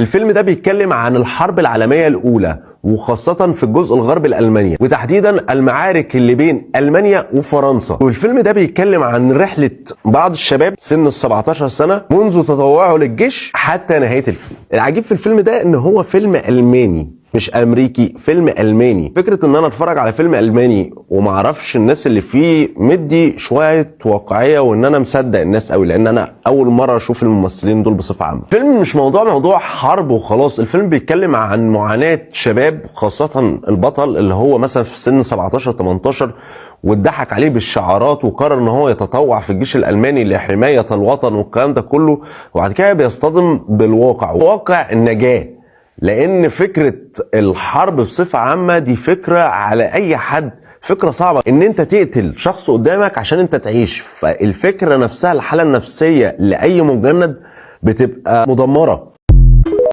الفيلم ده بيتكلم عن الحرب العالمية الأولى، وخاصة في الجزء الغربي لألمانيا، وتحديدا المعارك اللي بين ألمانيا وفرنسا. والفيلم ده بيتكلم عن رحلة بعض الشباب سن ال 17 سنة منذ تطوعه للجيش حتى نهاية الفيلم. العجيب في الفيلم ده ان هو فيلم ألماني مش امريكي، فيلم الماني. فكره ان انا اتفرج على فيلم الماني وما اعرفش الناس اللي فيه مدي شويه واقعيه، وان انا مصدق الناس قوي، لان انا اول مره اشوف الممثلين دول بصفه عامه. الفيلم مش موضوع حرب وخلاص، الفيلم بيتكلم عن معاناه شباب، خاصه البطل اللي هو مثلا في سن 17 18 واتضحك عليه بالشعارات وقرر ان هو يتطوع في الجيش الالماني لحمايه الوطن والكلام ده كله، وبعد كده بيصطدم بالواقع، واقع النجاه. لان فكرة الحرب بصفة عامة دي فكرة على اي حد فكرة صعبة، ان انت تقتل شخص قدامك عشان انت تعيش. فالفكرة نفسها الحالة النفسية لأي مجند بتبقى مدمرة.